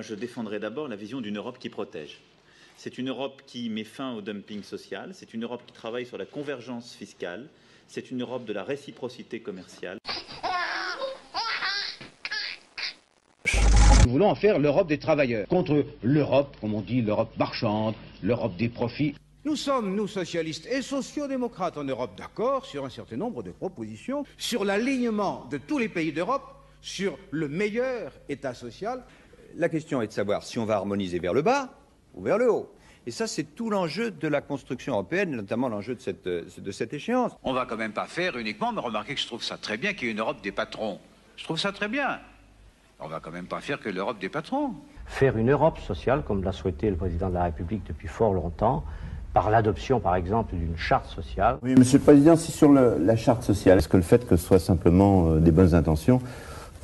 Moi, je défendrai d'abord la vision d'une Europe qui protège. C'est une Europe qui met fin au dumping social, c'est une Europe qui travaille sur la convergence fiscale, c'est une Europe de la réciprocité commerciale. Nous voulons en faire l'Europe des travailleurs, contre l'Europe, comme on dit, l'Europe marchande, l'Europe des profits. Nous sommes, nous socialistes et sociodémocrates en Europe, d'accord sur un certain nombre de propositions, sur l'alignement de tous les pays d'Europe, sur le meilleur État social. La question est de savoir si on va harmoniser vers le bas ou vers le haut. Et ça, c'est tout l'enjeu de la construction européenne, notamment l'enjeu de cette échéance. On va quand même pas faire uniquement, mais remarquez que je trouve ça très bien qu'il y ait une Europe des patrons. Je trouve ça très bien. On va quand même pas faire que l'Europe des patrons. Faire une Europe sociale, comme l'a souhaité le président de la République depuis fort longtemps, par l'adoption, par exemple, d'une charte sociale. Oui, Monsieur le Président, si sur la charte sociale, est-ce que le fait que ce soit simplement des bonnes intentions,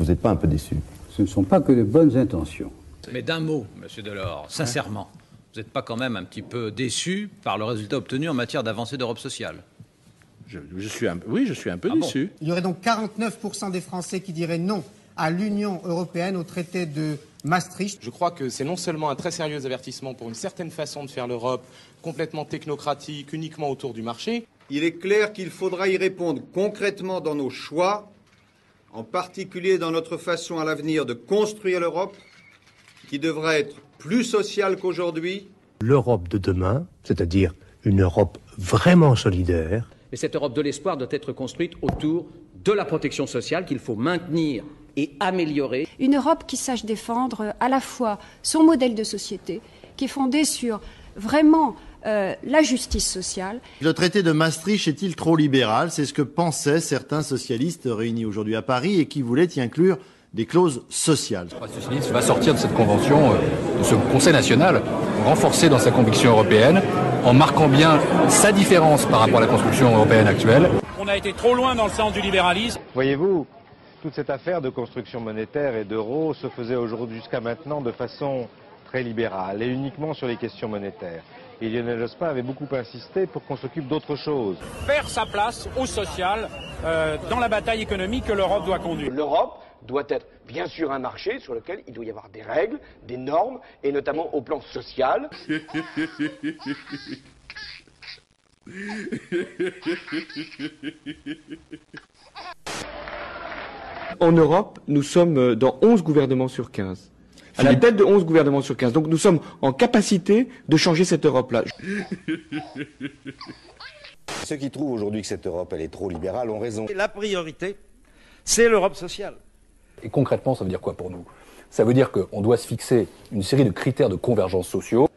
vous n'êtes pas un peu déçu? Ce ne sont pas que de bonnes intentions. Mais d'un mot, Monsieur Delors, sincèrement, vous n'êtes pas quand même un petit peu déçu par le résultat obtenu en matière d'avancée d'Europe sociale? Oui, je suis un peu déçu. Il y aurait donc 49% des Français qui diraient non à l'Union européenne, au traité de Maastricht. Je crois que c'est non seulement un très sérieux avertissement pour une certaine façon de faire l'Europe, complètement technocratique, uniquement autour du marché. Il est clair qu'il faudra y répondre concrètement dans nos choix, en particulier dans notre façon à l'avenir de construire l'Europe, qui devra être plus sociale qu'aujourd'hui. L'Europe de demain, c'est-à-dire une Europe vraiment solidaire. Et cette Europe de l'espoir doit être construite autour de la protection sociale qu'il faut maintenir et améliorer. Une Europe qui sache défendre à la fois son modèle de société, qui est fondé sur vraiment la justice sociale. Le traité de Maastricht est-il trop libéral? C'est ce que pensaient certains socialistes réunis aujourd'hui à Paris et qui voulaient y inclure des clauses sociales. Le Parti socialiste va sortir de cette convention, de ce Conseil national, renforcé dans sa conviction européenne, en marquant bien sa différence par rapport à la construction européenne actuelle. On a été trop loin dans le sens du libéralisme. Voyez-vous, toute cette affaire de construction monétaire et d'euro se faisait aujourd'hui jusqu'à maintenant de façon très libérale et uniquement sur les questions monétaires. Et Lionel Jospin avait beaucoup insisté pour qu'on s'occupe d'autre chose. Faire sa place au social dans la bataille économique que l'Europe doit conduire. L'Europe doit être bien sûr un marché sur lequel il doit y avoir des règles, des normes, et notamment au plan social. En Europe, nous sommes dans 11 gouvernements sur 15. À la tête de 11 gouvernements sur 15. Donc nous sommes en capacité de changer cette Europe-là. Ceux qui trouvent aujourd'hui que cette Europe elle est trop libérale ont raison. La priorité, c'est l'Europe sociale. Et concrètement, ça veut dire quoi pour nous? Ça veut dire qu'on doit se fixer une série de critères de convergence sociaux.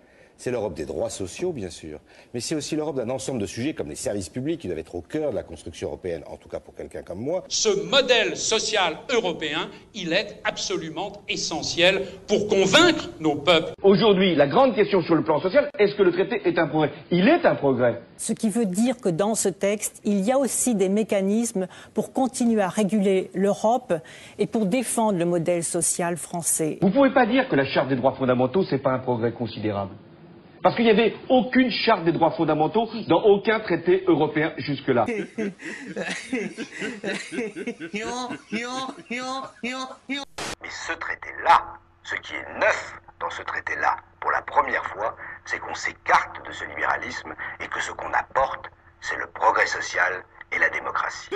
C'est l'Europe des droits sociaux, bien sûr, mais c'est aussi l'Europe d'un ensemble de sujets comme les services publics qui doivent être au cœur de la construction européenne, en tout cas pour quelqu'un comme moi. Ce modèle social européen, il est absolument essentiel pour convaincre nos peuples. Aujourd'hui, la grande question sur le plan social, est-ce que le traité est un progrès? Il est un progrès. Ce qui veut dire que dans ce texte, il y a aussi des mécanismes pour continuer à réguler l'Europe et pour défendre le modèle social français. Vous ne pouvez pas dire que la Charte des droits fondamentaux, ce n'est pas un progrès considérable. Parce qu'il n'y avait aucune charte des droits fondamentaux dans aucun traité européen jusque-là. Mais ce traité-là, ce qui est neuf dans ce traité-là, pour la première fois, c'est qu'on s'écarte de ce libéralisme et que ce qu'on apporte, c'est le progrès social et la démocratie.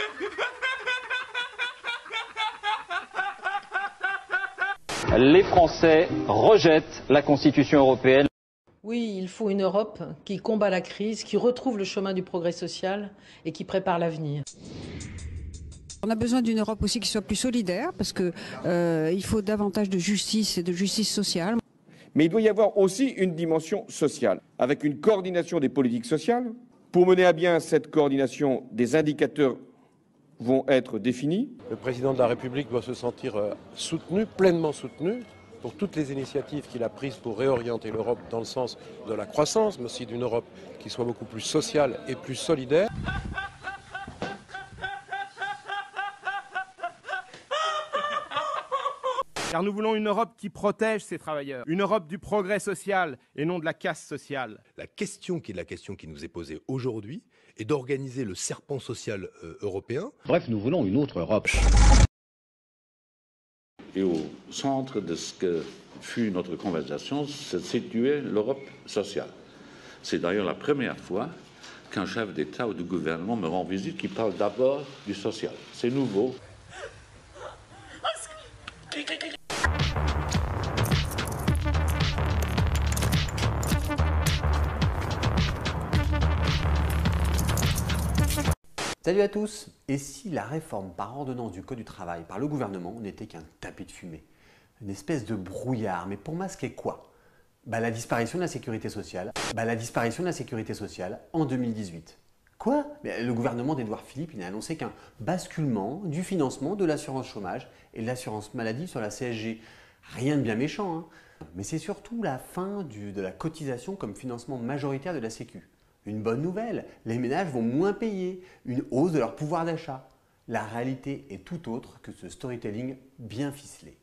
Les Français rejettent la Constitution européenne. Oui, il faut une Europe qui combat la crise, qui retrouve le chemin du progrès social et qui prépare l'avenir. On a besoin d'une Europe aussi qui soit plus solidaire parce que il faut davantage de justice et de justice sociale. Mais il doit y avoir aussi une dimension sociale, avec une coordination des politiques sociales. Pour mener à bien cette coordination, des indicateurs vont être définis. Le président de la République doit se sentir soutenu, pleinement soutenu, pour toutes les initiatives qu'il a prises pour réorienter l'Europe dans le sens de la croissance, mais aussi d'une Europe qui soit beaucoup plus sociale et plus solidaire. Car nous voulons une Europe qui protège ses travailleurs, une Europe du progrès social et non de la casse sociale. La question qui nous est posée aujourd'hui est d'organiser le serpent social européen. Bref, nous voulons une autre Europe. Et au centre de ce que fut notre conversation se situait l'Europe sociale. C'est d'ailleurs la première fois qu'un chef d'État ou de gouvernement me rend visite qui parle d'abord du social. C'est nouveau. Salut à tous! Et si la réforme par ordonnance du Code du travail par le gouvernement n'était qu'un tapis de fumée? Une espèce de brouillard, mais pour masquer quoi? La disparition de la sécurité sociale. La disparition de la sécurité sociale en 2018. Quoi? Le gouvernement d'Édouard Philippe, il a annoncé qu'un basculement du financement de l'assurance chômage et de l'assurance maladie sur la CSG. Rien de bien méchant, hein. Mais c'est surtout la fin de la cotisation comme financement majoritaire de la Sécu. Une bonne nouvelle, les ménages vont moins payer, une hausse de leur pouvoir d'achat. La réalité est tout autre que ce storytelling bien ficelé.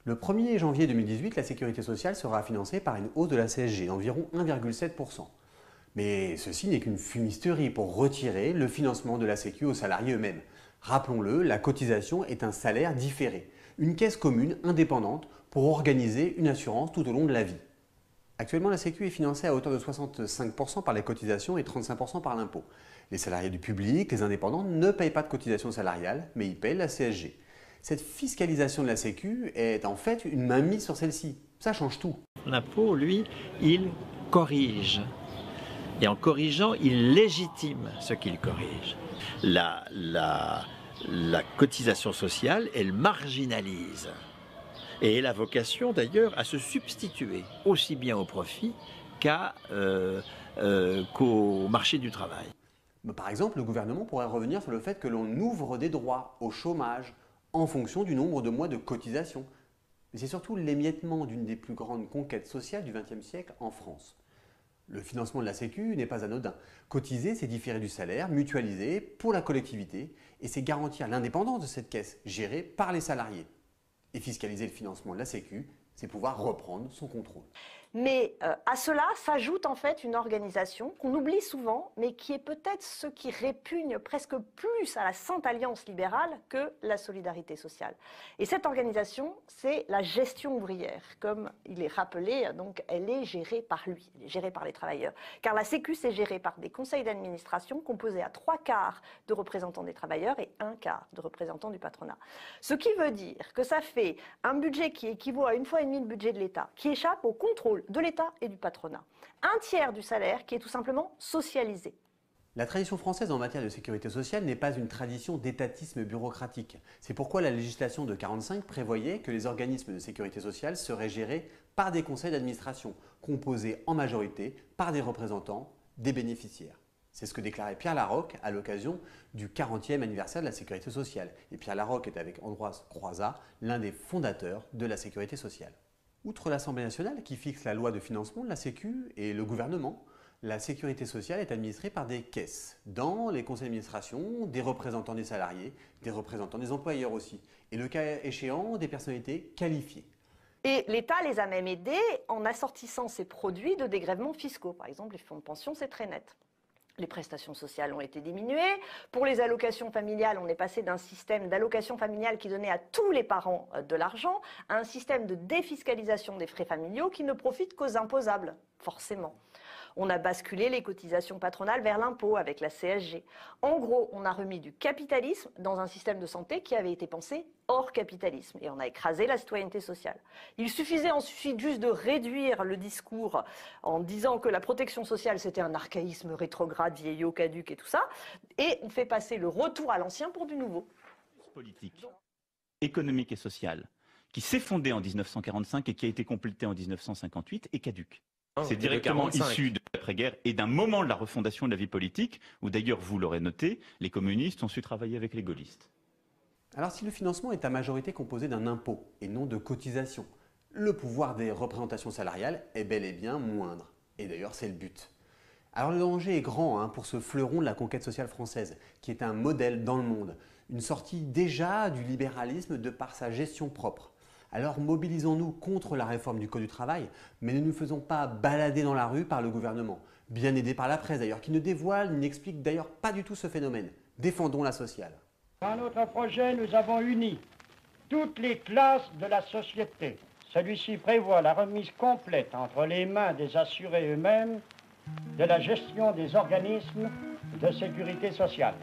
Le 1er janvier 2018, la sécurité sociale sera financée par une hausse de la CSG d'environ 1,7%. Mais ceci n'est qu'une fumisterie pour retirer le financement de la Sécu aux salariés eux-mêmes. Rappelons-le, la cotisation est un salaire différé, une caisse commune indépendante pour organiser une assurance tout au long de la vie. Actuellement, la Sécu est financée à hauteur de 65% par les cotisations et 35% par l'impôt. Les salariés du public, les indépendants, ne payent pas de cotisation salariale, mais ils payent la CSG. Cette fiscalisation de la Sécu est en fait une mainmise sur celle-ci. Ça change tout. L'impôt, lui, il corrige. Et en corrigeant, il légitime ce qu'il corrige. La cotisation sociale, elle marginalise. Et elle a vocation d'ailleurs à se substituer aussi bien au profit qu'au marché du travail. Par exemple, le gouvernement pourrait revenir sur le fait que l'on ouvre des droits au chômage en fonction du nombre de mois de cotisation. Mais c'est surtout l'émiettement d'une des plus grandes conquêtes sociales du XXe siècle en France. Le financement de la Sécu n'est pas anodin. Cotiser, c'est différer du salaire, mutualiser pour la collectivité, et c'est garantir l'indépendance de cette caisse gérée par les salariés. Et fiscaliser le financement de la Sécu, c'est pouvoir reprendre son contrôle. Mais à cela s'ajoute en fait une organisation qu'on oublie souvent, mais qui est peut-être ce qui répugne presque plus à la Sainte Alliance libérale que la solidarité sociale. Et cette organisation, c'est la gestion ouvrière. Comme il est rappelé, donc elle est gérée par lui, elle est gérée par les travailleurs. Car la Sécu, c'est géré par des conseils d'administration composés à 3/4 de représentants des travailleurs et 1/4 de représentants du patronat. Ce qui veut dire que ça fait un budget qui équivaut à 1,5 fois le budget de l'État, qui échappe au contrôle de l'État et du patronat. 1/3 du salaire qui est tout simplement socialisé. La tradition française en matière de sécurité sociale n'est pas une tradition d'étatisme bureaucratique. C'est pourquoi la législation de 1945 prévoyait que les organismes de sécurité sociale seraient gérés par des conseils d'administration, composés en majorité par des représentants des bénéficiaires. C'est ce que déclarait Pierre Laroque à l'occasion du 40e anniversaire de la sécurité sociale. Et Pierre Laroque est avec Ambroise Croizat l'un des fondateurs de la sécurité sociale. Outre l'Assemblée nationale qui fixe la loi de financement de la Sécu et le gouvernement, la sécurité sociale est administrée par des caisses, dans les conseils d'administration, des représentants des salariés, des représentants des employeurs aussi, et le cas échéant, des personnalités qualifiées. Et l'État les a même aidés en assortissant ces produits de dégrèvements fiscaux. Par exemple, les fonds de pension, c'est très net. Les prestations sociales ont été diminuées. Pour les allocations familiales, on est passé d'un système d'allocation familiale qui donnait à tous les parents de l'argent à un système de défiscalisation des frais familiaux qui ne profite qu'aux imposables, forcément. On a basculé les cotisations patronales vers l'impôt avec la CSG. En gros, on a remis du capitalisme dans un système de santé qui avait été pensé hors capitalisme et on a écrasé la citoyenneté sociale. Il suffisait ensuite juste de réduire le discours en disant que la protection sociale c'était un archaïsme rétrograde, vieillot, caduc et tout ça, et on fait passer le retour à l'ancien pour du nouveau. Politique, économique et sociale, qui s'est fondée en 1945 et qui a été complétée en 1958 est caduque. C'est directement issu de l'après-guerre et d'un moment de la refondation de la vie politique, où d'ailleurs, vous l'aurez noté, les communistes ont su travailler avec les gaullistes. Alors si le financement est à majorité composé d'un impôt et non de cotisation, le pouvoir des représentations salariales est bel et bien moindre. Et d'ailleurs, c'est le but. Alors le danger est grand pour ce fleuron de la conquête sociale française, qui est un modèle dans le monde, une sortie déjà du libéralisme de par sa gestion propre. Alors mobilisons-nous contre la réforme du Code du travail, mais ne nous faisons pas balader dans la rue par le gouvernement, bien aidé par la presse d'ailleurs, qui ne dévoile, n'explique d'ailleurs pas du tout ce phénomène. Défendons la sociale. Dans notre projet, nous avons uni toutes les classes de la société. Celui-ci prévoit la remise complète entre les mains des assurés eux-mêmes de la gestion des organismes de sécurité sociale.